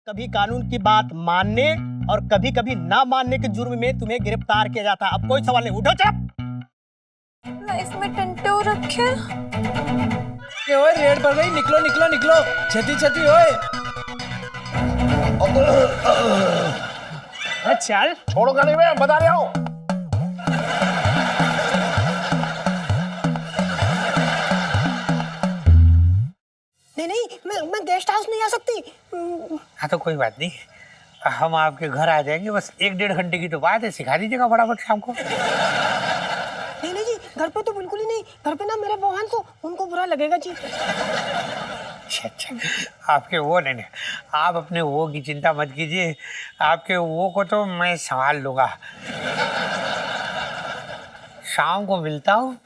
कभी कानून की बात मानने और कभी कभी ना मानने के जुर्म में तुम्हें गिरफ्तार किया जाता। अब कोई सवाल नहीं, उठो चुप। लाइफ में टंटे हो रखे। ओए रेड पड़ गई, निकलो निकलो निकलो, छती छती ओए। चल छोड़ो गाड़ी में, बता रहा हूँ। नहीं, मैं गेस्ट हाउस नहीं आ सकती। हाँ तो कोई बात नहीं, हम आपके घर आ जाएंगे। बस 1-1.5 घंटे की तो बात है, सिखा दीजिएगा फटाफट शाम को। नहीं जी, घर पे तो बिल्कुल ही नहीं। घर पे ना मेरे बहन को, उनको बुरा लगेगा जी। अच्छा, आपके वो नहीं, आप अपने वो की चिंता मत कीजिए। आपके वो को तो मैं संभाल लूंगा। शाम को मिलता हूँ।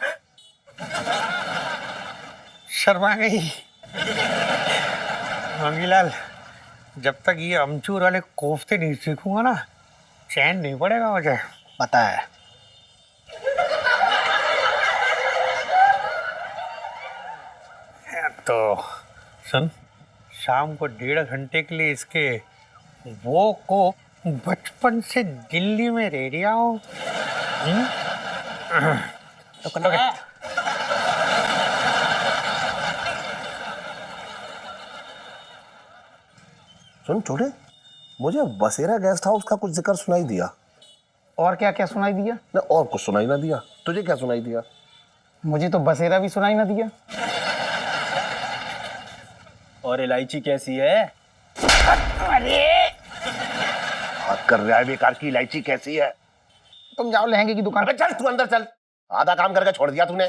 शर्मा गई मंगीलाल, जब तक ये अमचूर वाले कोफ्ते नहीं सीखूंगा ना, चैन नहीं पड़ेगा मुझे, पता है। तो सुन, शाम को 1.5 घंटे के लिए इसके वो को बचपन से दिल्ली में रह रहा हूँ। सुन छोटे, मुझे बसेरा गेस्ट हाउस का कुछ जिक्र सुनाई दिया। और क्या क्या सुनाई दिया? ना और कुछ सुनाई ना दिया। तुझे क्या सुनाई दिया? मुझे तो बसेरा भी सुनाई ना दिया। और इलायची कैसी है? अरे बात कर रहा है बेकार की, इलायची कैसी है? तुम जाओ लहंगे की दुकान। अबे चल तू अंदर चल, आधा काम करके छोड़ दिया तूने।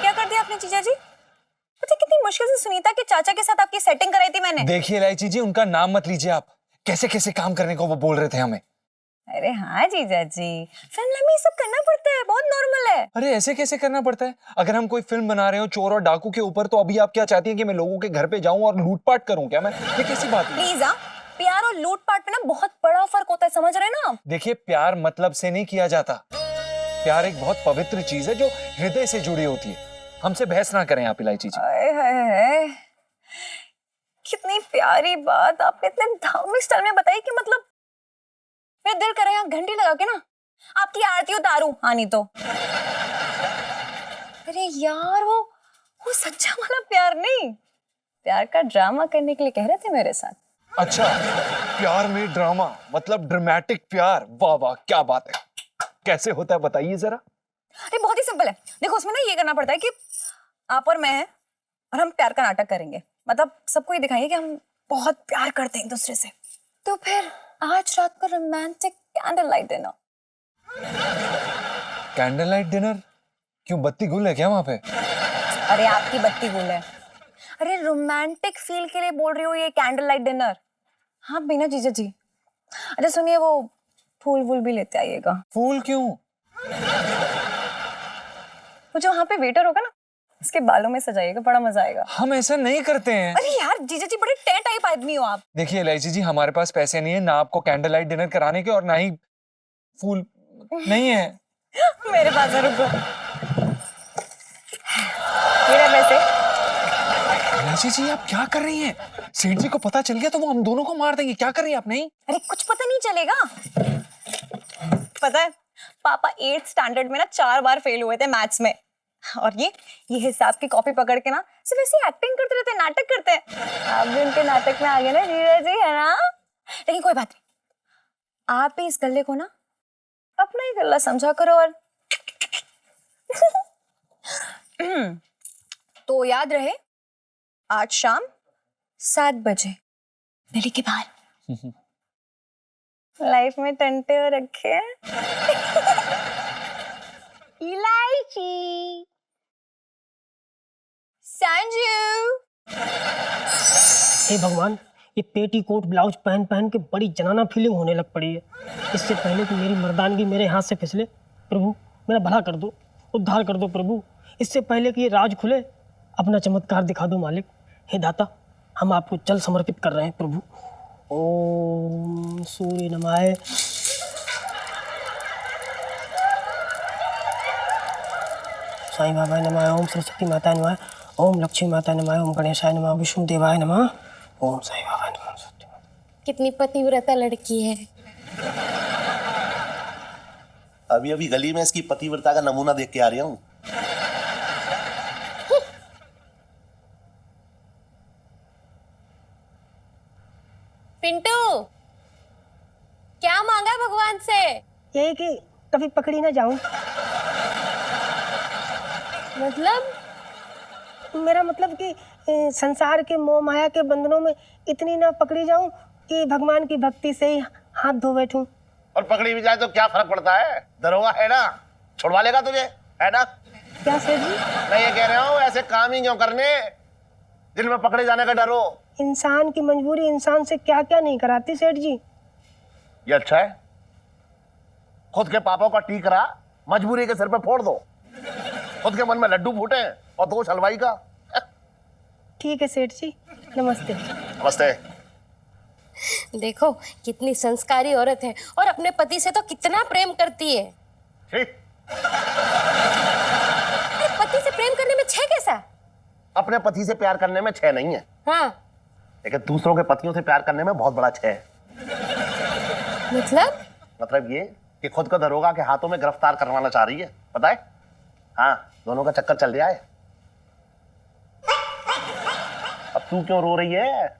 क्या कर दिया आपने जीजा जी? पता है कितनी मुश्किल से सुनीता के चाचा के साथ आपकी सेटिंग कराई थी मैंने। देखिए इलायची जी, उनका नाम मत लीजिए आप। कैसे कैसे काम करने को वो बोल रहे थे हमें। अरे हाँ जीजा जी, फिल्म में ये सब करना पड़ता है, बहुत नॉर्मल है। अरे ऐसे कैसे करना पड़ता है? अगर हम कोई फिल्म बना रहे हो चोर और डाकू के ऊपर, तो अभी आप क्या चाहती हैं कि मैं लोगों के घर पे जाऊं और लूटपाट करूं क्या? मैं ये कैसी बात है? प्लीज हाँ, प्यार और लूटपाट में ना बहुत बड़ा फर्क होता है, समझ रहे हैं ना आप? देखिए, प्यार मतलब से नहीं किया जाता। प्यार एक बहुत पवित्र चीज है जो हृदय से जुड़ी होती है। हमसे बहस ना करें आप इलायची जी। आए हाय हाय, कितनी प्यारी बात आपने इतने धार्मिक स्टाइल में बताई कि मतलब मेरा दिल करे यहाँ घंटी लगा के ना आपकी आरती उतारूं। हाँ नहीं तो अरे यार, वो सच्चा वाला प्यार नहीं, प्यार का ड्रामा करने के लिए कह रहे थे मेरे साथ। अच्छा, प्यार में ड्रामा मतलब ड्रामेटिक प्यार। वाह वाह, क्या बात है। कैसे होता है बताइए जरा। अरे बहुत ही सिंपल है, देखो उसमें ना ये करना पड़ता है कि आप और मैं हैं और हम प्यार का नाटक करेंगे, मतलब सबको ये दिखाएंगे कि हम बहुत प्यार करते हैं एक दूसरे से। तो फिर आज रात को romantic candle light dinner. Candle light dinner? क्यों, बत्ती गुल है क्या वहां पे? अरे आपकी बत्ती गुल है। अरे रोमांटिक फील के लिए बोल रही हो ये कैंडल लाइट डिनर। हाँ बिना जीजा जी। अच्छा सुनिए, वो फूल वूल भी लेते आइएगा। फूल क्यों? वो जो वहाँ पे वेटर होगा ना, उसके बालों में सजाइएगा, बड़ा मजा आएगा। हम ऐसा नहीं करते हैं। अरे यार जीजा जी, बड़े टे टाइप आदमी हो आप। देखिए इलायची जी, हमारे पास पैसे नहीं है ना आपको कैंडल लाइट डिनर कराने के, और ना ही फूल नहीं है। मेरे पास है, रुको। ये रहे पैसे। इलायची जी, आप क्या कर रही हैं? सेठ जी को पता चल गया तो वो हम दोनों को मार देंगे। क्या कर रही हैं आप? नहीं, अरे कुछ पता नहीं चलेगा। पता है पापा 8th स्टैंडर्ड में ना 4 बार फेल हुए थे मैथ्स में, और ये हिसाब की कॉपी पकड़ के ना सिर्फ ऐसे एक्टिंग करते रहते, नाटक करते हैं। आप भी उनके नाटक में आ गए ना जीजा जी, है ना? लेकिन कोई बात नहीं, आप भी इस गल्ले को ना अपना ही गल्ला समझा करो। और तो याद रहे, आज शाम 7 बजे दिल्ली के बाहर। लाइफ में टंटे हो रखे हैं। इलायची, संजू। हे भगवान, ये पेटीकोट ब्लाउज पहन पहन के बड़ी जनाना फीलिंग होने लग पड़ी है। इससे पहले कि मेरी मर्दानगी मेरे हाथ से फिसले, प्रभु मेरा भला कर दो, उद्धार कर दो प्रभु। इससे पहले कि ये राज खुले, अपना चमत्कार दिखा दो मालिक। हे दाता, हम आपको जल समर्पित कर रहे हैं प्रभु। ओम सूर्य नमः। साईं बाबा नमः, ओम सरस्वती माता नमः, ओम लक्ष्मी माता नमः, ओम गणेशाय नमः, विष्णु देवाय नमः, ओम साईं बाबा नमः। कितनी पतिव्रता लड़की है। अभी अभी गली में इसकी पतिव्रता का नमूना देख के आ रही हूँ। पिंटू, क्या मांगा है भगवान से? यही कि कभी पकड़ी ना जाऊं। मतलब? मेरा मतलब कि संसार के मोह माया के बंधनों में इतनी ना पकड़ी जाऊं कि भगवान की भक्ति से ही हाथ धो बैठूं। और पकड़ी भी जाए तो क्या फर्क पड़ता है, दरोगा है ना, छुड़वा लेगा तुझे, है ना? क्या सेठ जी? मैं ये कह रहा हूँ ऐसे काम ही क्यों करने जिनमें पकड़े जाने का डर हो। इंसान की मजबूरी इंसान से क्या क्या नहीं कराती सेठ जी। ये अच्छा है, खुद के पापों का टीकरा मजबूरी के सिर पे फोड़ दो। खुद के मन में लड्डू फूटे और दोष हलवाई का। ठीक है सेठ जी, नमस्ते। नमस्ते। देखो कितनी संस्कारी औरत है और अपने पति से तो कितना प्रेम करती है। ठीक, अरे पति से प्रेम करने में छह कैसा? अपने पति से प्यार करने में छह नहीं है, हाँ लेकिन दूसरों के पतियों से प्यार करने में बहुत बड़ा छह है। मतलब ये कि खुद को दरोगा के हाथों में गिरफ्तार करवाना चाह रही है, पता है? हाँ, दोनों का चक्कर चल रहा है। अब तू क्यों रो रही है?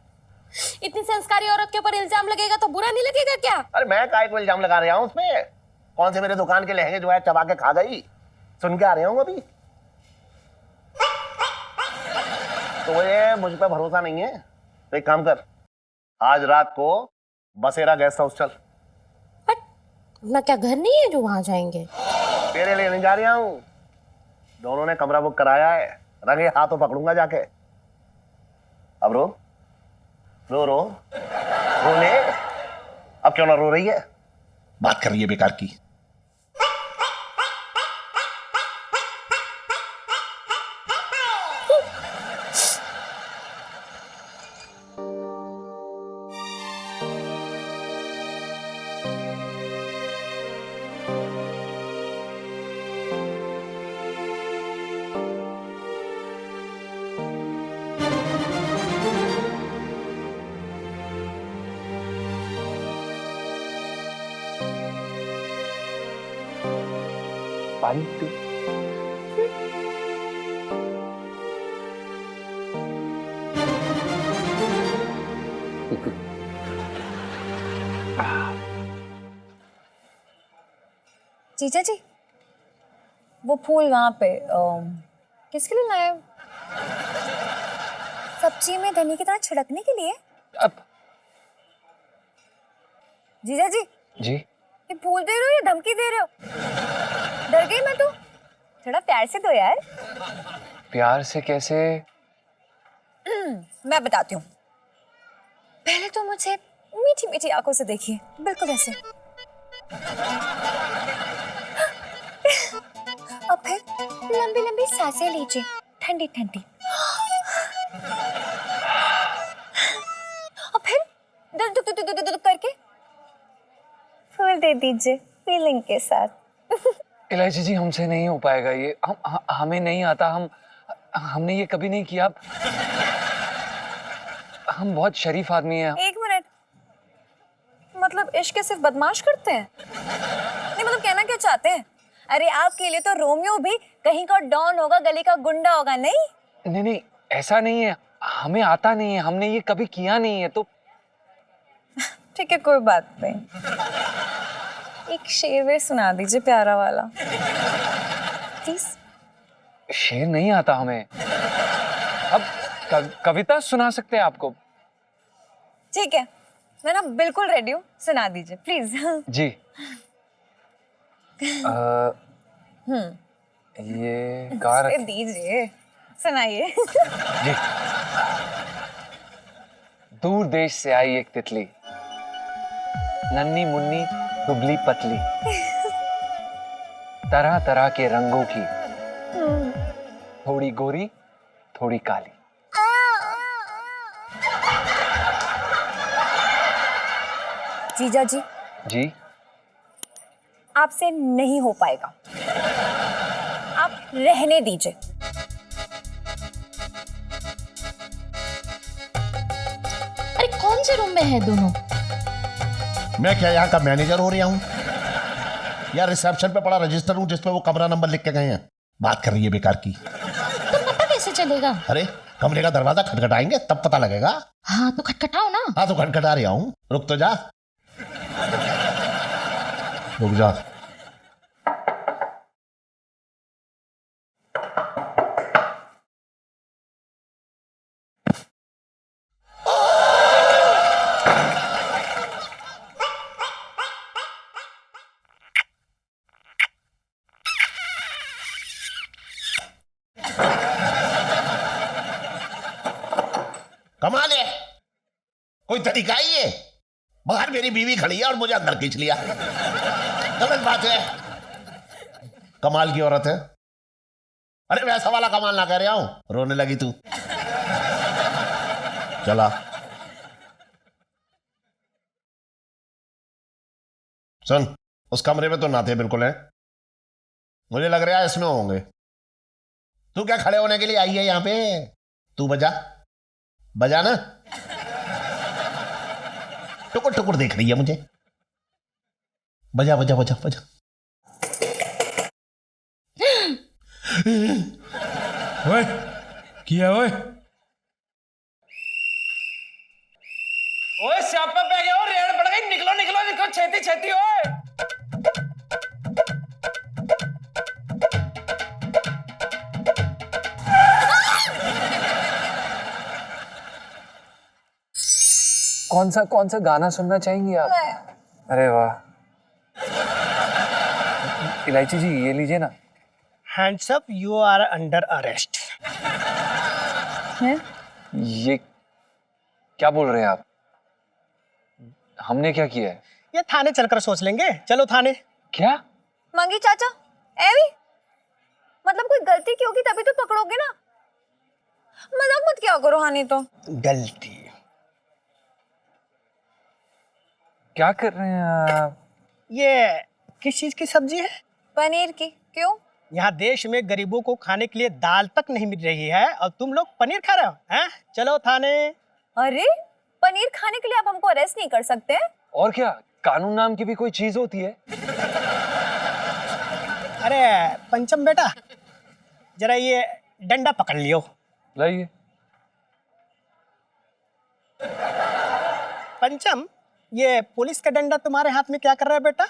इतनी संस्कारी औरत के ऊपर इल्जाम लगेगा तो बुरा नहीं लगेगा क्या? अरे मैं काहे को इल्जाम लगा रहा हूँ उसपे? कौन से मेरे दुकान के लहंगे जो है चबा के खा गई, सुन के आ रहा हूँ अभी। तो ये मुझ पे भरोसा नहीं है तो एक काम कर, आज रात को बसेरा गेस्ट हाउस चल। अपना क्या घर नहीं है जो वहां जाएंगे? तेरे लिए नहीं जा रहा हूँ, दोनों ने कमरा बुक कराया है, रंगे हाथों पकड़ूंगा जाके। अब रो रो रो रो ले। अब क्यों ना रो रही है, बात कर रही है बेकार की। पानी पी। जीजा जी, वो फूल वहां पे किसके लिए लाए हो? सब्जी में धनी की तरह छिड़कने के लिए? अब जीजा जी, जी ये फूल दे रहे हो या धमकी दे रहे हो? डर गई मैं तो। थोड़ा प्यार से दो यार। प्यार से कैसे? मैं बताती हूँ। पहले तो मुझे मीठी मीठी आंखों से देखिए, बिल्कुल ऐसे। और फिर लंबी लंबी सांसें लीजिए, ठंडी ठंडी। और फिर दल दुक दुक दुक दुक करके फूल दे दीजिए फीलिंग के साथ। इलायची जी, हमसे नहीं हो पाएगा ये। हमें नहीं आता। हमने ये कभी नहीं किया। हम बहुत शरीफ आदमी हैं। एक मिनट, मतलब इश्क सिर्फ बदमाश करते हैं? नहीं मतलब कहना क्या चाहते हैं? अरे आपके लिए तो रोमियो भी कहीं का डॉन होगा, गली का गुंडा होगा। नहीं नहीं नहीं, ऐसा नहीं है। हमें आता नहीं है, हमने ये कभी किया नहीं है। तो ठीक है, कोई बात नहीं। एक शेर वे सुना दीजिए प्यारा वाला प्लीज। शेर नहीं आता हमें। अब कविता सुना सकते हैं आपको। ठीक है, मैं ना बिल्कुल रेडी हूँ, सुना दीजिए प्लीज। जी ये गा रखे दीजिए, सुनाइए। जी। दूर देश से आई एक तितली, नन्ही मुन्नी दुबली पतली, तरह तरह के रंगों की, थोड़ी गोरी थोड़ी काली। जीजा जी, जी आपसे नहीं हो पाएगा। आप रहने दीजिए। अरे कौन से रूम में है दोनों? मैं क्या यहाँ का मैनेजर हो रहा हूँ या रिसेप्शन पे पड़ा रजिस्टर हूँ जिसपे वो कमरा नंबर लिख के गए हैं? बात कर रही है बेकार की। तो पता कैसे चलेगा? अरे कमरे का दरवाजा खटखटाएंगे तब पता लगेगा। हाँ तो खटखटाओ ना। हाँ तो खटखटा रहा हूँ, रुक तो जा। रुक जा। कमाल है, कोई तरीका ही है? बाहर मेरी बीवी खड़ी है और मुझे अंदर खींच लिया। गलत बात है। कमाल की औरत है। अरे वैसा वाला कमाल ना कर रहा हूं, रोने लगी तू। चला सुन, उस कमरे में तो नाते बिल्कुल है, मुझे लग रहा है इसमें होंगे। तू क्या खड़े होने के लिए आई है यहाँ पे? तू बजा बजा ना। टुकुर टुकुर देख रही है मुझे। बजा बजा बजा बजा। ओए किया ओए। ओए स्यापा पे गए हो, रेड पड़ गई। निकलो निकलो निकलो, छेती छेती। ओए कौन सा गाना सुनना चाहेंगी आप? अरे वाह। इलायची जी ये लीजिए ना। Hands up, you are under arrest. ये क्या बोल रहे हैं आप? हमने क्या किया है? ये थाने चलकर सोच लेंगे, चलो थाने। क्या? मंगी चाचा, एवी मतलब कोई गलती की होगी तभी तो पकड़ोगे ना। मजाक मत किया करो। हानि तो गलती क्या कर रहे हैं आप? ये किस चीज की सब्जी है? पनीर की। क्यों? यहाँ देश में गरीबों को खाने के लिए दाल तक नहीं मिल रही है और तुम लोग पनीर खा रहे हो हैं? चलो थाने। अरे पनीर खाने के लिए आप हमको अरेस्ट नहीं कर सकते? और क्या, कानून नाम की भी कोई चीज होती है? अरे पंचम बेटा, जरा ये डंडा पकड़ लियो। लाइए। पंचम, ये पुलिस का डंडा तुम्हारे हाथ में क्या कर रहा है बेटा?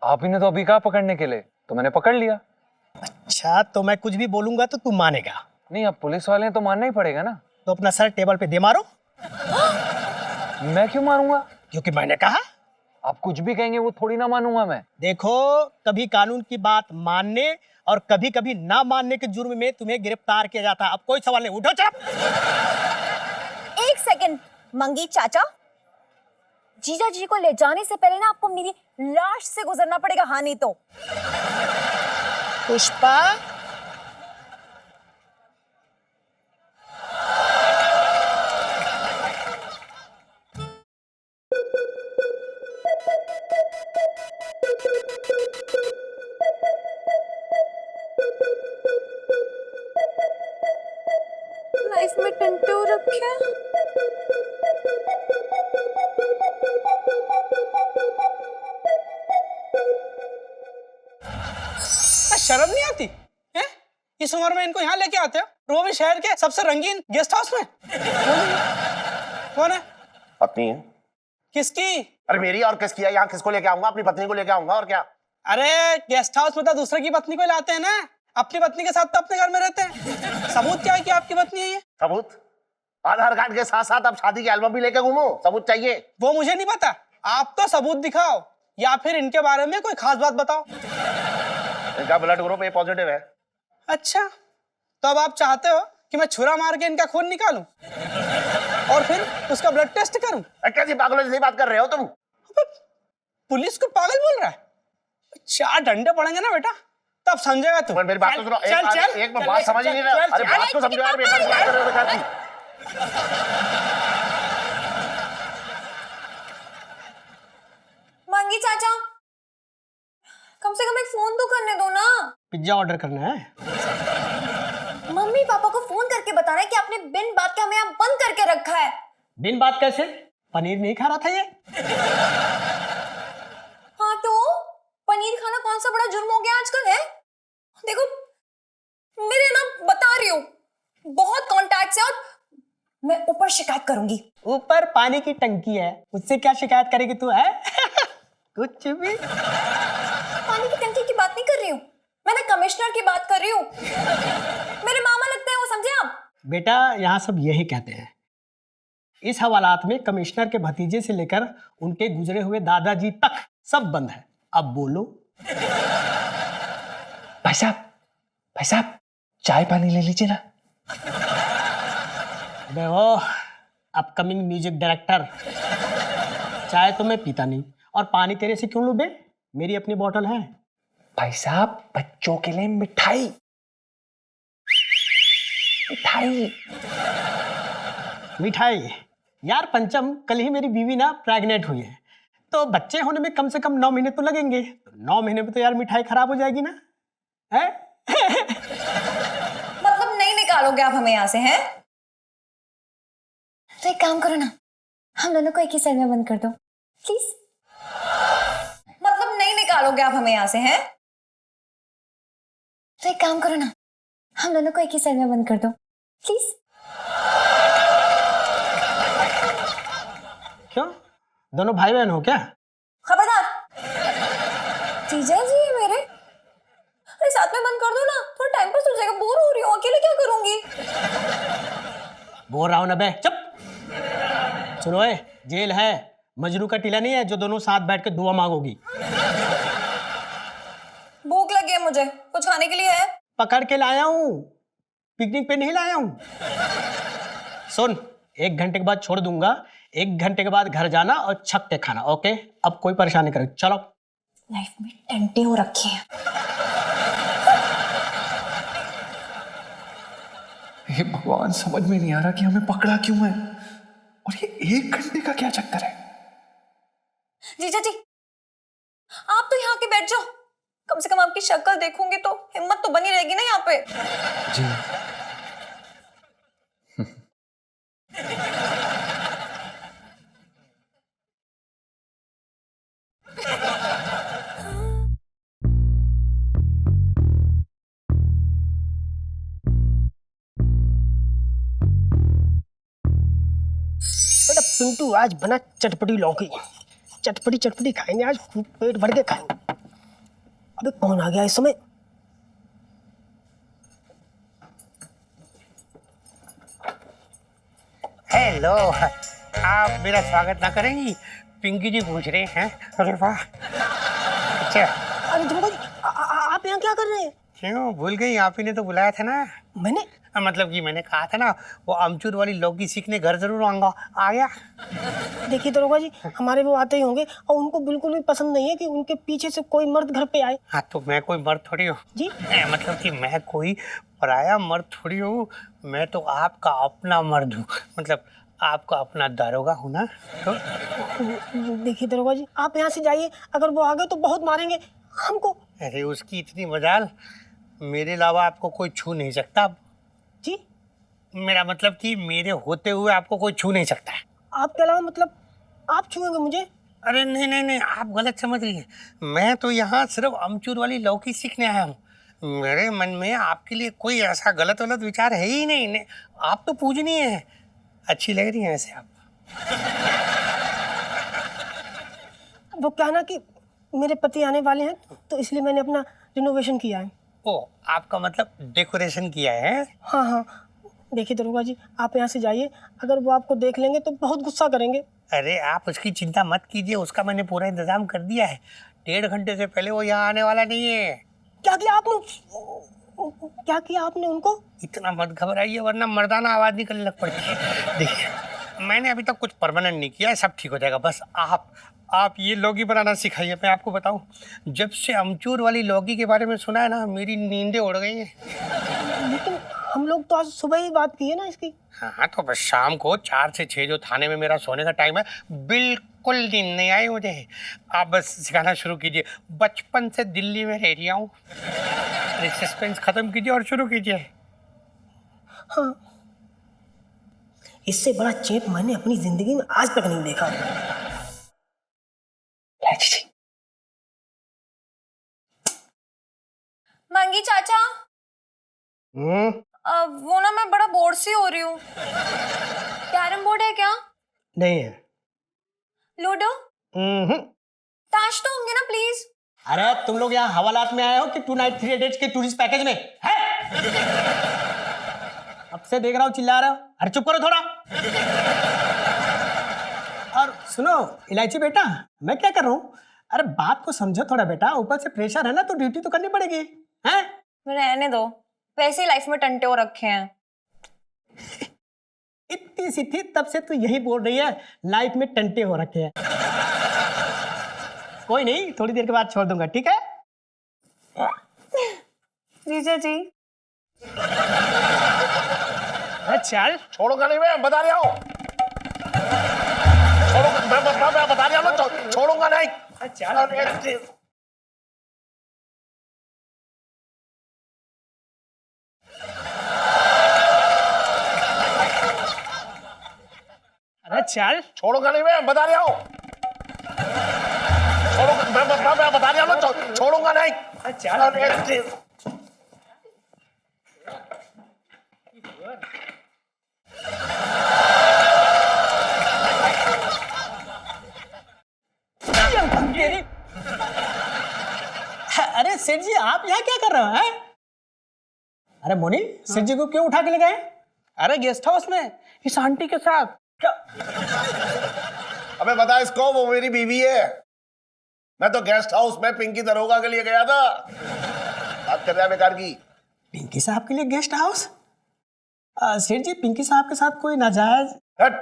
आप ही ने तो अभी कहा पकड़ने के लिए, तो मैंने पकड़ लिया। अच्छा, तो मैं कुछ भी बोलूंगा तो तू मानेगा? नहीं, अब पुलिस वाले हैं तो मानना ही पड़ेगा ना। तो अपना सर टेबल पे दे मारो। मैं क्यों मारूंगा? क्योंकि मैंने कहा। आप कुछ भी कहेंगे वो थोड़ी ना मानूंगा मैं। देखो, कभी कानून की बात मानने और कभी कभी ना मानने के जुर्म में तुम्हें गिरफ्तार किया जाता है। अब कोई सवाल नहीं, उठो चुप। एक सेकंड मंगी चाचा, जीजा जी को ले जाने से पहले ना आपको मेरी लाश से गुजरना पड़ेगा। हानि तो पुष्पा, लाइफ में टंटू रखे। शर्म नहीं आती है? इस उम्र में इनको यहाँ लेके आते हो, वो भी शहर के सबसे रंगीन गेस्ट हाउस में। कौन है? पत्नी है। किसकी? अरे मेरी और किसकी है? यहाँ किसको लेके आऊंगा? अपनी पत्नी को लेके आऊंगा और क्या। अरे गेस्ट हाउस में तो दूसरे की पत्नी को लाते हैं ना, अपनी पत्नी के साथ तो अपने घर में रहते हैं। सबूत क्या है कि आपकी पत्नी है ये? सबूत? आधार कार्ड के साथ साथ अब शादी की एल्बम भी लेके घूमो, सबूत चाहिए? वो मुझे नहीं पता, आप तो सबूत दिखाओ या फिर इनके बारे में कोई खास बात बताओ। इनका ब्लड ग्रुप ए पॉजिटिव है। अच्छा, तो अब आप चाहते हो कि मैं छुरा मार के इनका खून निकालूं और फिर उसका ब्लड टेस्ट करूं? कैसी पागलों जैसी बात कर रहे हो तुम? पुलिस को पागल बोल रहा है? 4 डंडे पड़ेंगे ना बेटा, तब समझेगा तू। मेरी बात तो सुनो। एक बात समझ ही नहीं रहा। अरे बात तो समझो यार, बेकार बात कर रहे हो बेकार की। मंगी चाचा, कम से कम एक फोन तो करने दो ना। पिज्जा ऑर्डर करना है? मम्मी पापा को फोन करके बताना है कि आपने बिन बात के हमें यहाँ बंद करके रखा है। बिन बात कैसे? पनीर नहीं खा रहा था ये? हाँ तो पनीर खाना कौन सा बड़ा जुर्म हो गया आजकल है? देखो मेरे ना बता रही हूँ बहुत कॉन्टैक्ट्स है और मैं ऊपर शिकायत करूंगी। ऊपर पानी की टंकी है, उससे क्या शिकायत करेगी तू है? कुछ भी। पानी की टंकी की बात नहीं कर रही हूँ, मैंने कमिश्नर की बात कर रही हूँ। मेरे मामा लगते हैं वो, समझे आप? बेटा यहाँ सब यही कहते हैं। इस हवालात में कमिश्नर के भतीजे से लेकर उनके गुजरे हुए दादाजी तक सब बंद है। अब बोलो। भाई साहब चाय पानी ले लीजिए ना। अबे वो अपकमिंग म्यूजिक डायरेक्टर, चाय तो मैं पीता नहीं और पानी तेरे से क्यों लूं बे? मेरी अपनी बोतल है। भाई साहब बच्चों के लिए मिठाई। मिठाई? यार पंचम, कल ही मेरी बीवी ना प्रेग्नेंट हुई है, तो बच्चे होने में कम से कम 9 महीने तो लगेंगे। तो 9 महीने में तो यार मिठाई खराब हो जाएगी ना, है? मतलब नहीं निकालोगे आप हमें यहाँ से, हैं? तो एक काम करो ना, हम दोनों को एक ही सेल में बंद कर दो प्लीज। मतलब नहीं निकालोगे आप हमें यहाँ से, हैं? तो एक काम करो ना, हम दोनों को एक ही सेल में बंद कर दो प्लीज। क्यों, दोनों भाई बहन हो क्या? खबरदार। जीजा जी है मेरे, अरे साथ में बंद कर दो ना, थोड़ा टाइम पास हो जाएगा। बोर हो रही हूँ, अकेले क्या करूंगी? बोल रहा हूं ना बे, चुप। सुनो ए, जेल है, मजनू का टीला नहीं है जो दोनों साथ बैठ के दुआ मांगोगी। भूख लगी है मुझे, कुछ खाने के लिए है? पकड़ के लाया हूं, पिकनिक पे नहीं लाया हूं। सुन, 1 घंटे के बाद छोड़ दूंगा, 1 घंटे के बाद घर जाना और छक के खाना, ओके? अब कोई परेशानी करे, चलो। लाइफ में टेंटे हो रखी है। हे भगवान, समझ में नहीं आ रहा कि हमें पकड़ा क्यों है और ये 1 घंटे का क्या चक्कर है। जीजा जी आप तो यहाँ के बैठ जाओ, कम से कम आपकी शक्ल देखूंगी तो हिम्मत तो बनी रहेगी ना यहाँ पे। जी बेटा पिंटू आज बना चटपटी लौकी, चटपटी खाएंगे आज, खूब पेट भर के खाएंगे। अबे कौन आ गया इस समय? हेलो, आप मेरा स्वागत ना करेंगी? पिंकी जी पूछ रहे हैं। अरे वाह, अच्छा। अरे दुर्गा जी, आप यहाँ क्या कर रहे हैं? क्यों भूल गई? आप ही ने तो बुलाया था ना। मैंने मतलब कि मैंने कहा था ना, वो अमचूर वाली लौकी सीखने घर जरूर आऊंगा। आ गया? देखिए दरोगा जी, हमारे वो आते ही होंगे और उनको बिल्कुल भी पसंद नहीं है कि उनके पीछे से कोई मर्द घर पे आए। हाँ तो मैं कोई मर्द थोड़ी हूँ जी? मतलब कि मैं कोई पराया मर्द थोड़ी हूँ, मैं तो आपका अपना मर्द हूँ, मतलब आपका अपना दारोगा हूँ ना। तो देखिए दरोगा जी, आप यहाँ से जाइए, अगर वो आ गए तो बहुत मारेंगे हमको। अरे उसकी इतनी मजाल, मेरे अलावा आपको कोई छू नहीं सकता। जी? मेरा मतलब कि मेरे होते हुए आपको कोई छू नहीं सकता। आपके अलावा मतलब आप छुएंगे मुझे? अरे नहीं नहीं नहीं, आप गलत समझ रही हैं। मैं तो यहाँ सिर्फ अमचूर वाली लौकी सीखने आया हूँ। मेरे मन में आपके लिए कोई ऐसा गलत विचार है ही नहीं। आप तो पूजनीय हैं, अच्छी लग रही हैं ऐसे आप। वो क्या ना कि मेरे पति आने वाले हैं, तो इसलिए मैंने अपना रिनोवेशन किया है। ओ, आपका मतलब डेकोरेशन किया है? हाँ हाँ, देखिए दरोगा जी, आप यहाँ से जाइए, अगर वो आपको देख लेंगे तो बहुत गुस्सा करेंगे। अरे आप उसकी चिंता मत कीजिए, उसका मैंने पूरा इंतजाम कर दिया है। 1.5 घंटे से पहले वो यहाँ आने वाला नहीं है। क्या किया आपने उनको? इतना मत घबराइए वरना मर्दाना आवाज निकलने लग पड़ती है। देखिए, मैंने अभी तक कुछ परमानेंट नहीं किया है, सब ठीक हो जाएगा। बस आप ये लौकी बनाना सिखाइए। मैं आपको बताऊं, जब से अमचूर वाली लौकी के बारे में सुना है ना, मेरी नींदें उड़ गई हैं। लेकिन हम लोग तो आज सुबह ही बात की है ना इसकी। हाँ तो बस शाम को 4 से 6 जो थाने में मेरा सोने का टाइम है, बिल्कुल नींद नहीं आई मुझे। आप बस सिखाना शुरू कीजिए। बचपन से दिल्ली में रह रहा हूँ। अरे सस्पेंस खत्म कीजिए और शुरू कीजिए। इससे बड़ा चेप मैंने अपनी जिंदगी में आज तक नहीं देखा। मंगी चाचा, वो ना मैं बड़ा बोर सी हो रही हूँ। कैरम बोर्ड है क्या? नहीं है। लूडो? ताश तो होंगे ना प्लीज। अरे तुम लोग यहाँ हवालात में आए हो कि 2 नाइट 3 डेज के टूरिस्ट पैकेज में है? अब से देख रहा हूँ चिल्ला रहा हूँ। अरे चुप करो थोड़ा। और सुनो इलायची बेटा, मैं क्या कर रहा हूँ? अरे बात को समझो थोड़ा बेटा, ऊपर से प्रेशर है ना, तो ड्यूटी तो करनी पड़ेगी हैं? रहने दो, वैसे ही लाइफ में टंटे हो रखे हैं। इतनी सी थी तब से तू यही बोल रही है लाइफ में टंटे हो रखे हैं। कोई नहीं, थोड़ी देर के बाद छोड़ दूंगा, ठीक है? जीजा जी। चल छोड़ूंगा नहीं, मैं बता रहा हूँ। मैं बता रहा हूँ, छोड़ूंगा नहीं। अरे चल छोड़ूंगा नहीं, मैं बता रहा हूँ। मैं बता रहा हूँ, छोड़ूंगा नहीं। अरे सेठ जी आप यहाँ क्या कर रहे हो हैं? अरे मोनी, सेठ जी को क्यों उठा के ले गए? अरे गेस्ट हाउस में इस आंटी के साथ। अबे बता इसको, वो मेरी बीवी है। मैं तो गेस्ट हाउस में पिंकी दरोगा के लिए गया था। बात कर रहा है बेकार की। पिंकी साहब के लिए गेस्ट हाउस? सेठ जी पिंकी साहब के साथ कोई नाजायज? हट।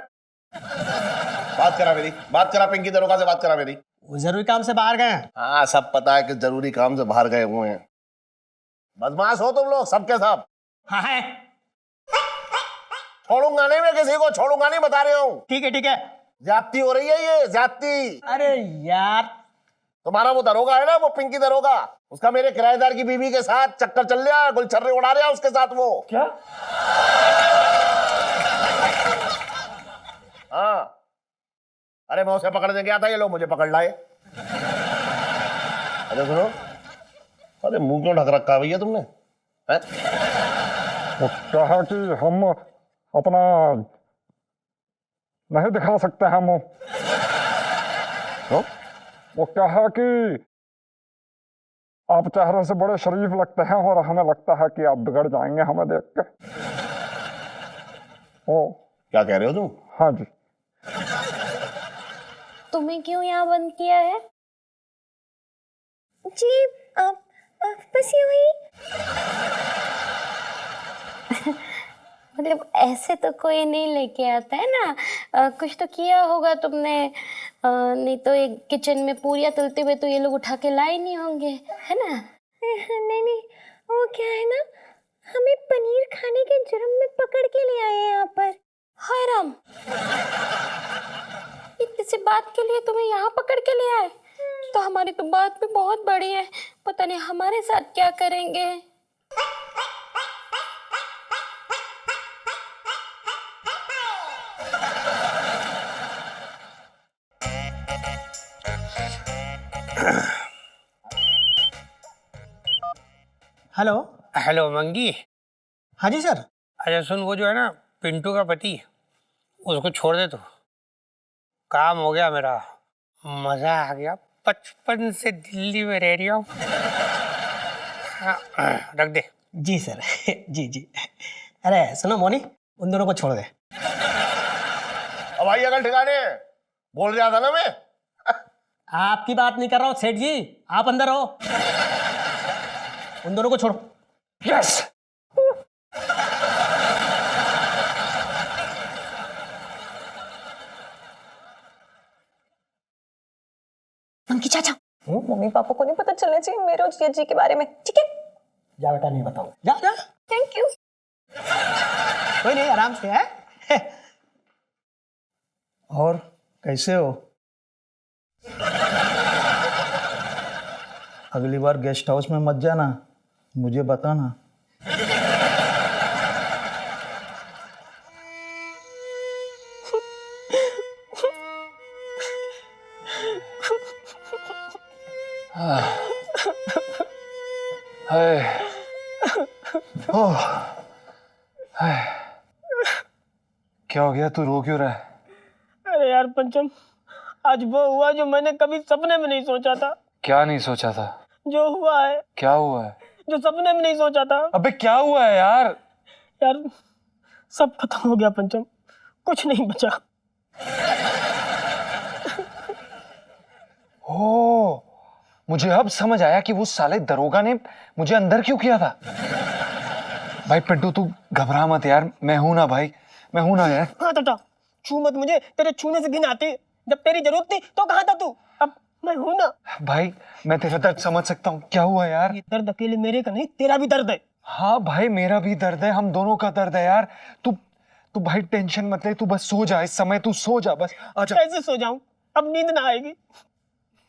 बात करा पिंकी दरोगा से, बात करा मेरी। वो जरूरी काम से बाहर गए हैं। हाँ सब पता है कि जरूरी काम से बाहर गए हुए हैं। बदमाश हो तुम लोग सबके सब। हाँ है। छोड़ूंगा नहीं, मैं किसी को छोड़ूंगा नहीं, बता रहा हूँ। ठीक है ठीक है। ज्यादती हो रही है ये, ज्यादती। अरे यार तुम्हारा वो दरोगा है ना, वो पिंकी दरोगा, उसका मेरे किराएदार की बीवी के साथ चक्कर चल रहा है, गुलछर्रे उड़ा रहा है उसके साथ वो। क्या? हाँ अरे मैं उसे पकड़ने गया था, ये लोग मुझे पकड़ लाए। अरे सुनो, अरे मुंह क्यों ढक रखा है भैया तुमने? वो क्या है कि हम अपना नहीं दिखा सकते हैं मुंह। वो क्या है कि आप चेहरे से बड़े शरीफ लगते हैं और हमें लगता है कि आप बिगड़ जाएंगे हमें देख के। ओ क्या कह रहे हो तुम? हाँ जी। तुम्हें क्यों यहाँ बंद किया है? जी बस यूं ही। मतलब ऐसे तो कोई नहीं लेके आता है ना, कुछ तो किया होगा तुमने। नहीं तो एक किचन में पूरियां तलते हुए तो ये लोग उठा के लाए नहीं होंगे, है ना? नहीं, वो क्या है ना, हमें पनीर खाने के जुर्म में पकड़ के ले आए हैं यहाँ पर। हाय राम, इतनी सी बात के लिए तुम्हें यहाँ पकड़ के ले आए? तो हमारी तो बात भी बहुत बड़ी है, पता नहीं हमारे साथ क्या करेंगे। हेलो। हेलो मंगी। हाँ जी सर। अच्छा सुन, वो जो है ना पिंटू का पति, उसको छोड़ दे तू। काम हो गया मेरा, मजा आ गया, 55 से दिल्ली में रह रही हूँ। रख दे। जी सर। जी। अरे सुनो मोनी, उन दोनों को छोड़ दे। अब आई अगर ठिकाने, बोल रहा था ना मैं। आपकी बात नहीं कर रहा हूँ सेठ जी, आप अंदर हो। उन दोनों को छोड़ो। यस। मंकी चाचा, मम्मी पापा को नहीं पता चलना चाहिए मेरे और जिया जी के बारे में, ठीक है? जा बेटा, नहीं बताऊँ। जा। Thank you. कोई नहीं, आराम से है। और कैसे हो? अगली बार गेस्ट हाउस में मत जाना, मुझे बता ना। हाय ओह हाय क्या हो गया, तू रो क्यों रहा है? अरे यार पंचम, आज वो हुआ जो मैंने कभी सपने में नहीं सोचा था। क्या नहीं सोचा था? जो हुआ है, क्या हुआ है? जो सपने में नहीं सोचा था। अबे क्या हुआ है यार? यार सब खत्म हो गया पंचम, कुछ नहीं बचा। ओ, मुझे अब समझ आया कि वो साले दरोगा ने मुझे अंदर क्यों किया था। भाई पिंटू तू घबरा मत यार, मैं हूं ना भाई, मैं हूं ना यार। हाँ टाटा, छू मत मुझे, तेरे छूने से घिन आती। जब तेरी जरूरत थी तो कहाँ था तू? अब मैं हूं ना। भाई मैं तेरा दर्द समझ सकता हूँ, क्या हुआ यार? ये दर्द अकेले मेरे का नहीं, तेरा भी दर्द है। हाँ भाई मेरा भी दर्द है, हम दोनों का दर्द है यार। तू तू भाई टेंशन मत ले, तू बस सो जा, इस समय तू सो जा बस। आजा। कैसे सो जाऊं, अब नींद ना आएगी।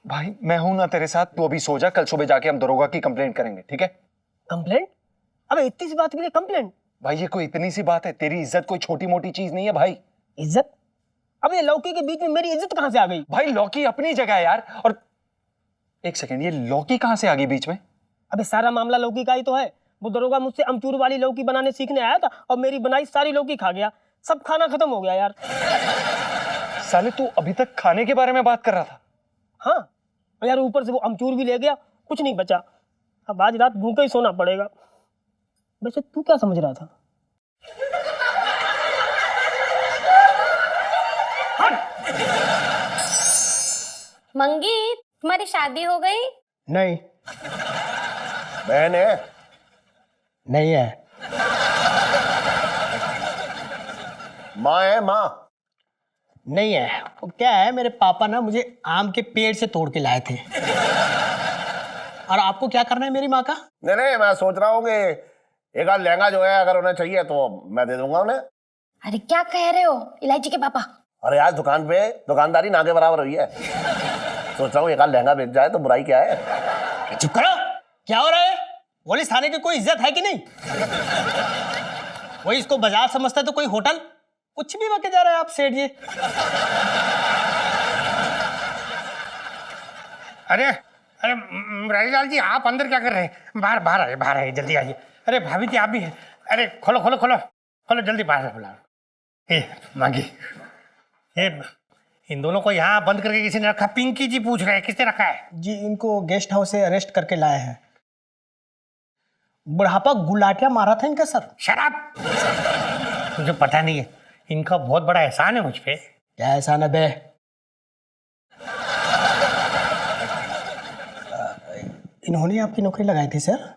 भाई मैं हूं ना तेरे साथ, तू अभी सो जा, कल सुबह जाके हम दरोगा की कंप्लेंट करेंगे, ठीक है? कंप्लेंट? अबे इतनी सी बात के लिए कंप्लेंट? भाई ये कोई इतनी सी बात है? तेरी इज्जत कोई छोटी मोटी चीज नहीं है भाई। इज्जत? अबे लौकी के बीच में मेरी इज्जत कहाँ से आ गई? भाई लौकी अपनी जगह है यार। और एक सेकंड, ये लौकी कहाँ से आ गई बीच में? अबे सारा मामला लौकी का ही तो है। वो दरोगा मुझसे अमचूर वाली लौकी बनाने सीखने आया था और मेरी बनाई सारी लौकी खा गया। सब खाना खत्म हो गया यार। साले तू अभी तक खाने के बारे में बात कर रहा था? हाँ यार, ऊपर से वो अमचूर भी ले गया, कुछ नहीं बचा। अब आज रात भूखे ही सोना पड़ेगा। वैसे तू क्या समझ रहा था? मंगी, तुम्हारी शादी हो गई? नहीं, बहन है? नहीं है। माँ है माँ? नहीं है। वो क्या है, मेरे पापा ना मुझे आम के पेड़ से तोड़ के लाए थे। और आपको क्या करना है मेरी माँ का? नहीं नहीं, मैं सोच रहा हूँ कि एक आध लहंगा जो है अगर उन्हें चाहिए तो मैं दे दूंगा उन्हें। अरे क्या कह रहे हो इलायची के पापा? अरे यार दुकान पे दुकानदारी ना के बराबर हुई है। सोच रहा हूँ एक आध लहंगा बेच जाए तो बुराई क्या है। चुप करो, क्या हो रहा है? पुलिस थाने की कोई इज्जत है कि नहीं? कोई इसको बाजार समझता है तो कोई होटल? कुछ भी बके जा रहा है आप सेठ जी। अरे अरे राजीलाल जी, आप अंदर क्या कर रहे हैं? बाहर बाहर आइए, जल्दी आइए। अरे भाभी जी आप भी हैं? अरे खोलो खोलो खोलो खोलो, जल्दी बाहर खोला। ए मांगी, ए इन दोनों को यहाँ बंद करके किसी ने रखा? पिंकी जी पूछ रहे हैं किसने रखा है? जी इनको गेस्ट हाउस से अरेस्ट करके लाए हैं। बुढ़ापा गुलाटिया मारा था इनका सर। शराब? मुझे पता नहीं है, इनका बहुत बड़ा एहसान है मुझ पे। क्या एहसान है बे? इन्होंने आपकी नौकरी लगाई थी सर?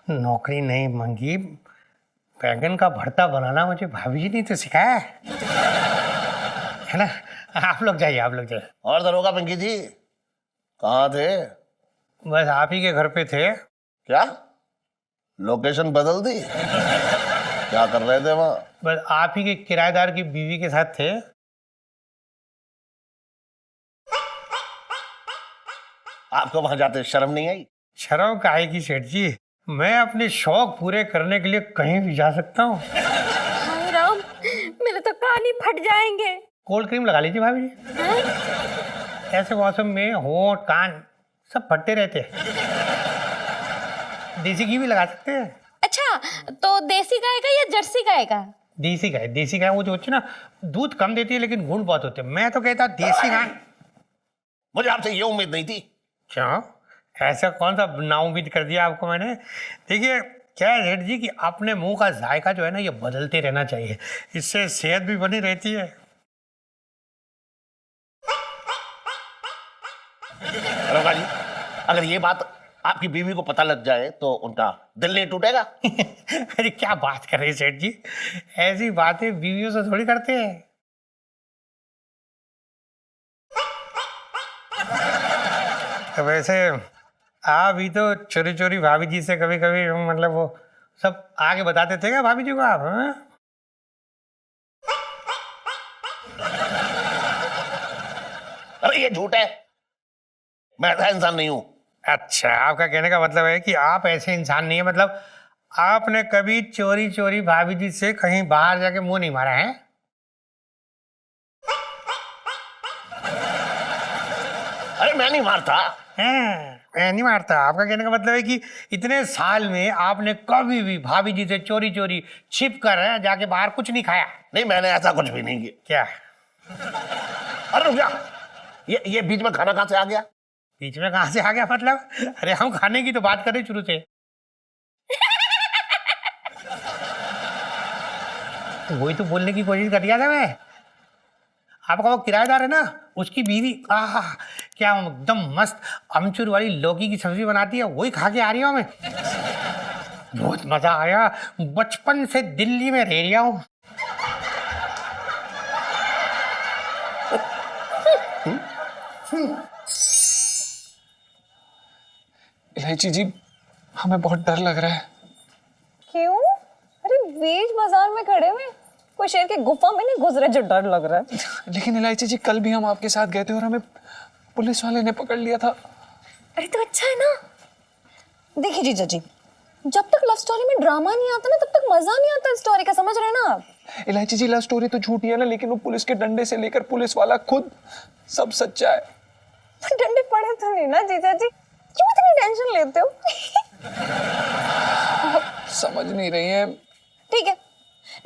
नौकरी नहीं मंगी, बैगन का भरता बनाना मुझे भाभी जी ने तो सिखाया है ना। आप लोग जाइए, आप लोग जाइए। और दरोगा पिंकी जी कहाँ थे? बस आप ही के घर पे थे। क्या लोकेशन बदल दी? क्या कर रहे थे वहाँ? बस आप ही के किराएदार की बीवी के साथ थे। आपको वहां जाते शर्म नहीं आई? शर्म काहे की सेठ जी, मैं अपने शौक पूरे करने के लिए कहीं भी जा सकता हूँ। हाय राम, मेरे तो कान ही फट जाएंगे। कोल्ड क्रीम लगा लीजिए भाभी जी। ऐसे मौसम में होंठ कान सब फटते रहते हैं। देसी घी भी लगा सकते हैं। अच्छा, तो देसी गाय का या जर्सी गाय का? देसी गाय वो जो होती है ना, दूध कम देती है लेकिन गुण बहुत होते हैं। मैं तो कहता देसी गाय। मुझे आपसे ये उम्मीद नहीं थी। क्यों? ऐसा कौन सा नाउम्मीद कर दिया आपको मैंने? देखिए क्या है सेठ जी कि अपने मुंह का जायका जो है ना, ये बदलते रहना चाहिए, इससे सेहत भी बनी रहती है। दरोगा जी, अगर ये बात आपकी बीवी को पता लग जाए तो उनका दिल नहीं टूटेगा? अरे क्या बात कर रहे हैं सेठ जी, ऐसी बातें बीवियों से थोड़ी करते हैं। तो वैसे आप भी तो चोरी चोरी भाभी जी से कभी कभी मतलब वो सब आगे बताते थे क्या भाभी जी को आप? हाँ? अरे ये झूठ है, मैं ऐसा इंसान नहीं हूं। अच्छा, आपका कहने का मतलब है कि आप ऐसे इंसान नहीं है, मतलब आपने कभी चोरी चोरी भाभी जी से कहीं बाहर जाके मुंह नहीं मारा है? अरे मैं नहीं मारता। मैं नहीं मारता। आपका कहने का मतलब है कि इतने साल में आपने कभी भी भाभी जी से चोरी चोरी छिप कर जाके बाहर कुछ नहीं खाया? नहीं, मैंने ऐसा कुछ भी नहीं किया। क्या? अरे रुक जा, ये बीच में खाना कहाँ से आ गया? बीच में कहां से आ गया मतलब? अरे हम खाने की तो बात कर रहे शुरू से। तो वही तो बोलने की कोशिश कर रहा था मैं। आपका वो किराएदार है ना, उसकी बीवी क्या एकदम मस्त अमचूर वाली लौकी की सब्जी बनाती है, वही खा के आ रही हूँ मैं। बहुत मजा आया, बचपन से दिल्ली में रह रहा हूँ। इलायची जी, हमें बहुत डर लग रहा है। क्यों? अरे बीच बाजार में खड़े हुए, कोई शेर की गुफा में नहीं गुजरे जो डर लग रहा है। लेकिन इलायची जी, कल भी हम आपके साथ गए थे और हमें पुलिस वाले ने पकड़ लिया था। अरे तो अच्छा है ना। देखिए जीजा जी, जब तक लव स्टोरी में ड्रामा नहीं आता ना, तब तक मजा नहीं आता स्टोरी का, समझ रहे हैं ना आप? इलायची जी, लव स्टोरी तो झूठी है ना, लेकिन वो पुलिस के डंडे से लेकर पुलिस वाला खुद सब सच्चा है। डंडे पड़े तो नहीं ना जीजा जी, क्यों इतनी टेंशन लेते हो? समझ नहीं रही हैं। ठीक है,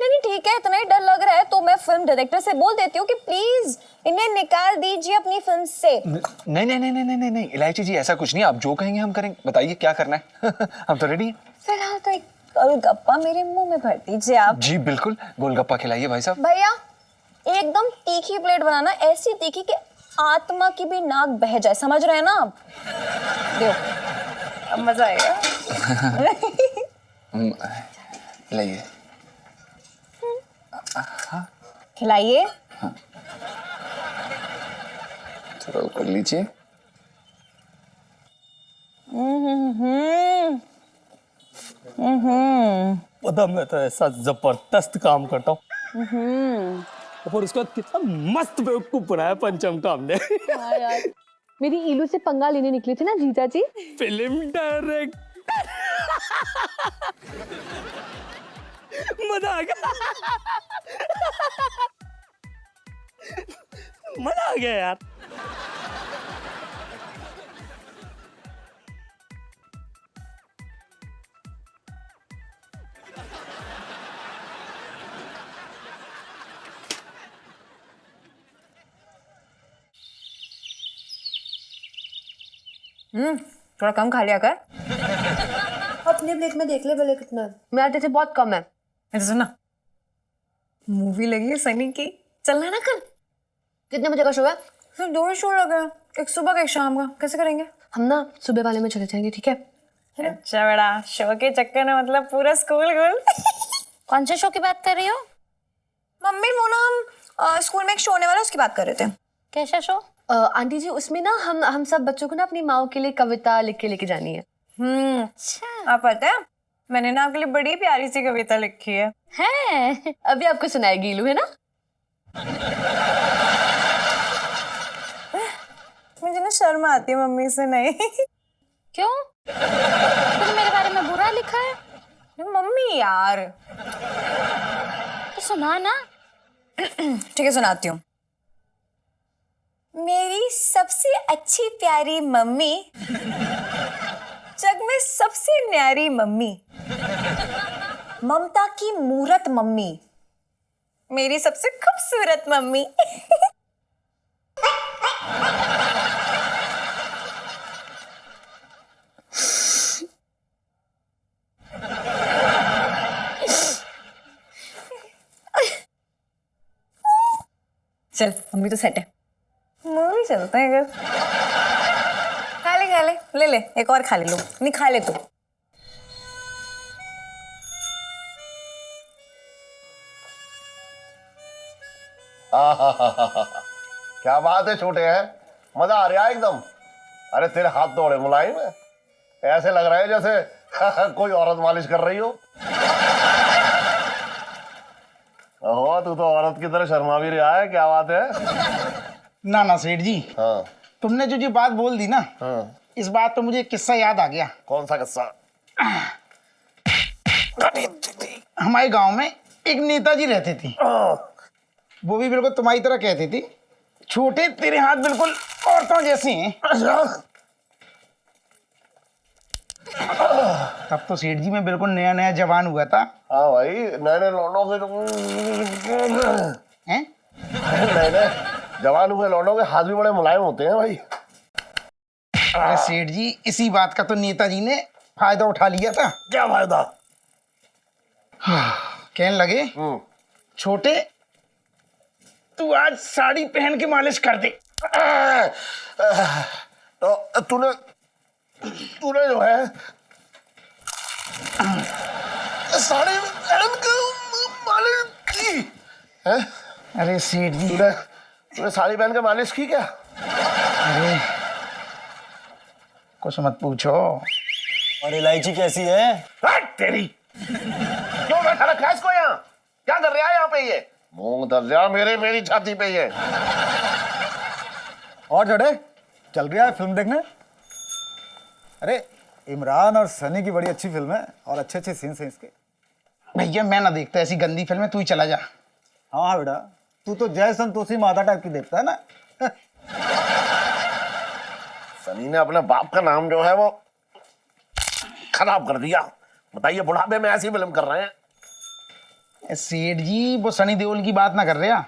नहीं ठीक है, इतना ही डर लग रहा है तो मैं फिल्म डायरेक्टर से बोल देती हूँ कि प्लीज इन्हें निकाल दीजिए अपनी फिल्म से। नहीं नहीं नहीं नहीं नहीं नहीं इलायची जी, ऐसा कुछ नहीं, आप जो कहेंगे हम करेंगे। बताइए क्या करना है। हम तो रेडी हैं। फिलहाल तो एक गोलगप्पा मेरे मुंह में भर दीजिए आप। जी बिल्कुल, गोलगप्पा खिलाइए भाई साहब। भैया एकदम तीखी प्लेट बनाना, ऐसी तीखी कि आत्मा की भी नाक बह जाए, समझ रहे हैं ना आप? दो, अब मजा आएगा। लाइए। खिलाइए। थोड़ा ऊपर लीजिए। पता, मैं तो ऐसा जबरदस्त काम करता हूँ और उसके बाद कितना मस्त बेवकूफ बनाया पंचम का हमने। हाँ यार, मेरी इलू से पंगा लेने निकले थे ना जीजा जी। Film director. मजा आ गया। मजा आ गया यार। थोड़ा कम खा लिया कर। अपने प्लेट में देख ले भले कितना है, मेरा जैसे बहुत कम है। ऐसा सुना, मूवी लगी है सनी की, चलना ना कल। कितने बजे का शो है? सिर्फ 2 शो लगे हैं, एक सुबह का एक शाम का। कैसे करेंगे? हम ना सुबह वाले में चले जाएंगे, ठीक है? अच्छा बेटा, शो के चक्कर में मतलब पूरा स्कूल गुल। कौन से शो की बात कर रही हो? मम्मी वो ना हम स्कूल में एक शो होने वाला, उसकी बात कर रहे थे। कैसा शो? आंटी जी, उसमें ना हम सब बच्चों को ना अपनी माँ के लिए कविता लिख के लेके जानी है। अच्छा, आप पता है मैंने ना आपके लिए बड़ी प्यारी सी कविता लिखी है। है? अभी आपको सुनाएगी इलू, है ना? मुझे ना शर्म आती है मम्मी से। नहीं क्यों? तुमने मेरे बारे में बुरा लिखा है? मम्मी यार। तो सुना ना। ठीक है, सुनाती हूँ। मेरी सबसे अच्छी प्यारी मम्मी, जग में सबसे न्यारी मम्मी, ममता की मूरत मम्मी, मेरी सबसे खूबसूरत मम्मी। चल मम्मी तो सेट है, मूवी चलते हैं। अगर खा ले ले एक और खा ले लो। नहीं खा ले तू। क्या बात है छोटे हैं, मजा आ रहा है एकदम। अरे तेरे हाथ तो बड़े मुलायम है, ऐसे लग रहा है जैसे कोई औरत मालिश कर रही हो। ओहो, तू तो औरत की तरह शर्मा भी रहा है, क्या बात है? ना ना सेठ जी, हाँ तुमने जो बात बोल दी ना, हाँ इस बात पे मुझे एक किस्सा याद आ गया। कौन सा किस्सा? हमारे गांव में एक नेताजी रहती थी, वो भी बिल्कुल तुम्हारी तरह कहती थी, छोटे तेरे हाथ बिल्कुल औरतों जैसे हैं। तब तो सेठ जी मैं बिल्कुल नया नया जवान हुआ था। हाँ भाई, नए नए लौंडों के हैं? नए नए जवान हुए लौंडों के हाथ भी बड़े मुलायम होते हैं भाई। अरे सेठ जी, इसी बात का तो नेताजी ने फायदा उठा लिया था। क्या फायदा? कहने लगे, छोटे तू आज साड़ी पहन के मालिश कर दे। तो तूने जो है साड़ी पहन के मालिश की है? अरे सेठ जी, तूने साड़ी पहन के मालिश की क्या? अरे कुछ मत पूछो। और इलायची कैसी है? तेरी क्यों बैठा रखा है इसको यहाँ? क्या कर रहा है यहाँ पे ये? मूंग दर्जा मेरी छाती पे ये। और जड़े चल रहा है फिल्म देखने? अरे इमरान और सनी की बड़ी अच्छी फिल्म है और अच्छे अच्छे सीन्स हैं इसके। भैया मैं ना देखता ऐसी गंदी फिल्में, तू ही चला जा। हाँ हाँ बेटा, तू तो जय संतोषी माता टाइप की देखता है ना। सनी ने अपने बाप का नाम जो है वो खराब कर दिया। बताइए, बुढ़ापे में ऐसी फिल्म कर रहे हैं। सेठ जी वो सनी देओल की बात ना कर रहा,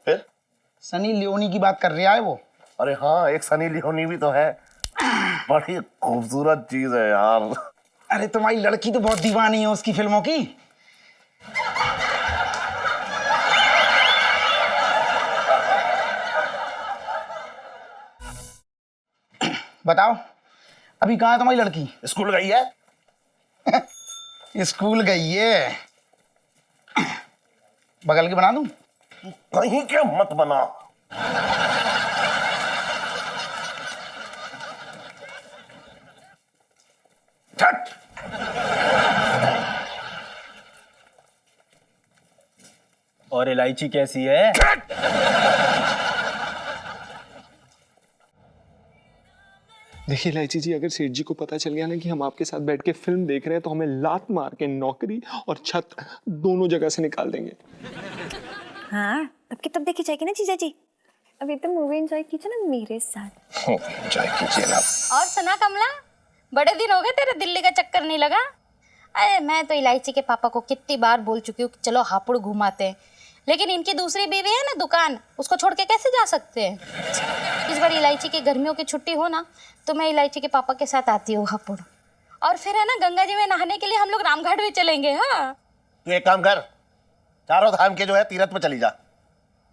फिर सनी लियोनी की बात कर रहा है वो। अरे हाँ, एक सनी लियोनी भी तो है, बड़ी खूबसूरत चीज है यार। अरे तुम्हारी लड़की तो बहुत दीवानी है उसकी फिल्मों की। बताओ अभी कहाँ है तुम्हारी लड़की? स्कूल गई है। स्कूल गई है। बगल की बना दूं? कहीं के मत बना। छट। और इलायची कैसी है? देखिए इलायची जी, अगर सेठ जी को पता चल गया ना कि हम आपके साथ बैठ के फिल्म देख रहे हैं तो हमें लात मार के नौकरी और छत दोनों जगह से निकाल देंगे। हाँ, तब की तब देखी जाएगी ना जीजा जी। अभी तो मूवी एंजॉय कीजिए ना मेरे साथ। एंजॉय कीजिए ना। और सुना कमला, बड़े दिन हो गए तेरे दिल्ली का चक्कर नहीं लगा? अरे मैं तो इलायची के पापा को कितनी बार बोल चुकी हूँ कि चलो हापुड़ घुमाते हैं, लेकिन इनकी दूसरी बीवी है ना दुकान, उसको छोड़ के कैसे जा सकते हैं। इस बार इलायची की गर्मियों की छुट्टी हो ना तो मैं इलायची के पापा के साथ आती हूँ हापुड़, और फिर है ना गंगा जी में नहाने के लिए हम लोग रामघाट भी चलेंगे। हाँ तू एक काम कर, चारों धाम के जो है तीर्थ में चली जा।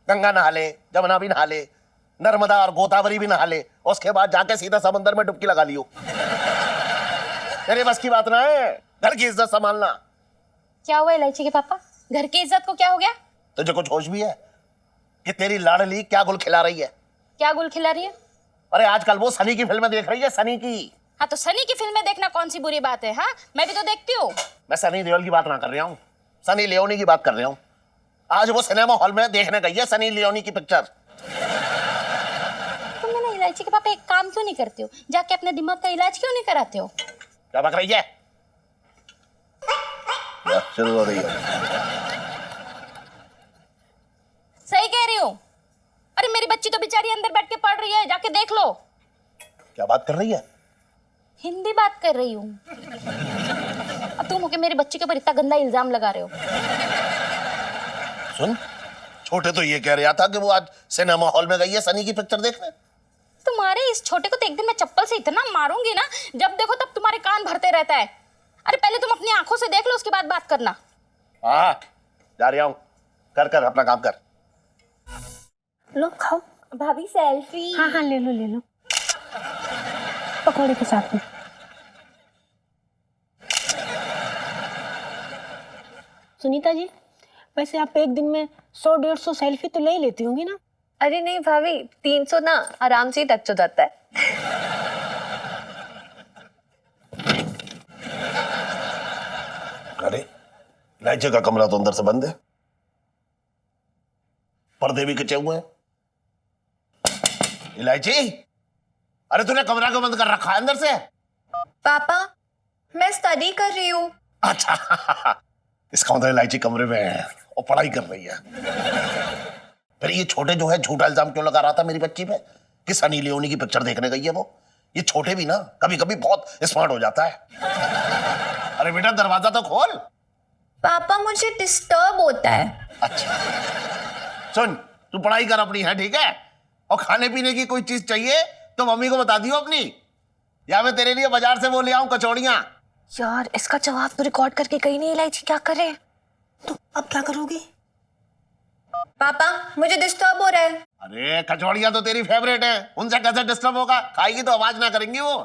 गंगा नहा ले, जमुना भी नहा ले, नर्मदा और गोदावरी भी नहा ले, उसके बाद जाके सीधा समंदर में डुबकी लगा लियो। तेरे बस की बात ना है, घर की इज्जत संभालना। क्या हुआ इलायची के पापा, घर की इज्जत को क्या हो गया? तुझे कुछ होश भी है कि तेरी लाडली क्या गुल खिला रही है? क्या गुल खिला रही है? अरे आजकल वो सनी की फिल्में देख रही है, सनी की। हाँ तो सनी की फिल्में देखना कौन सी बुरी बात है? हाँ मैं भी तो देखती हूँ। मैं सनी देओल की बात ना कर रहा हूँ, सनी लियोनी की बात कर रहा हूँ। आज वो सिनेमा हॉल में देखने गई है सनी लियोनी की पिक्चर। तुम ना इलायची के पापा एक काम क्यों नहीं करते हो, जाके अपने दिमाग का इलाज क्यों नहीं कराते हो? क्या बक रही है? शुरू हो रही है। सही कह रही हूँ। अरे मेरी बच्ची तो बेचारी अंदर बैठ के पढ़ रही है, जाके देख लो। क्या बात कर रही है? हिंदी बात कर रही हूँ। अब तुम होके मेरी बच्ची के ऊपर इतना गंदा इल्जाम लगा रहे हो। सुन, छोटे तो ये कह रहा था कि वो आज सिनेमा हॉल में गई है सनी की पिक्चर देखने। तुम्हारे इस छोटे को तो एक दिन मैं चप्पल से इतना मारूंगी ना, जब देखो तब तुम्हारे कान भरते रहता है। अरे पहले तुम अपनी आंखों से देख लो, उसके बाद बात करना। हाँ जा रहा हूँ, कर कर अपना काम कर। लो खाओ। भाभी सेल्फी। हाँ हाँ ले लो पकौड़े के साथ में। सुनीता जी, वैसे आप एक दिन में 100-150 सेल्फी तो ले ही लेती होंगी ना? अरे नहीं भाभी, 300 ना आराम से ही टच हो जाता है। अरे इलायची का कमरा तो अंदर से बंद है, पर्दे भी कचे हुए हैं। इलायची अरे तूने कमरा क्यों बंद कर रखा है अंदर से? पापा मैं स्टडी कर रही हूँ। अच्छा, इसका मतलब इलायची कमरे में है और पढ़ाई कर रही है। फिर ये छोटे जो है झूठा इल्जाम क्यों लगा रहा था मेरी बच्ची पे कि सनी लियोनी की पिक्चर देखने गई है वो? ये छोटे भी ना कभी कभी बहुत स्मार्ट हो जाता है। अरे बेटा दरवाजा तो खोल। पापा मुझे डिस्टर्ब होता है। अच्छा सुन, तू पढ़ाई कर अपनी है, ठीक है? और खाने पीने की कोई चीज चाहिए तो मम्मी को बता दियो अपनी, या मैं तेरे लिए बाजार से वो ले आऊं कचौड़ियां। यार इसका जवाब तो रिकॉर्ड करके कहीं नहीं इलायची, क्या करे? तो अब क्या करोगी? पापा मुझे डिस्टर्ब हो रहा है। अरे कचौड़ियां तो तेरी फेवरेट है, उनसे कैसे डिस्टर्ब होगा? खाएगी तो आवाज ना करेंगी वो।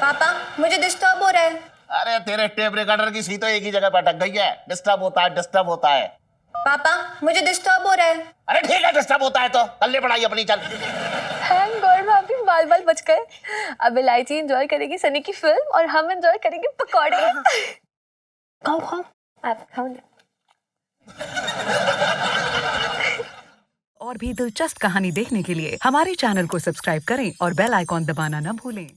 पापा मुझे डिस्टर्ब हो रहा है। अरे तेरे टेप रिकॉर्डर की सी तो एक ही जगह पर अटक गई है। डिस्टर्ब होता है, डिस्टर्ब होता है। पापा मुझे डिस्टर्ब हो रहा है। अरे ठीक है, डिस्टर्ब होता है तो कर ले पढ़ाई अपनी, चल। थैंक गॉड भाभी बाल बाल बच गए। अब इलायची एंजॉय करेगी सनी की फिल्म और हम एंजॉय करेंगे पकौड़े। खाओ खाओ। आप खाओ। और भी दिलचस्प कहानी देखने के लिए हमारे चैनल को सब्सक्राइब करें और बेल आइकॉन दबाना न भूलें।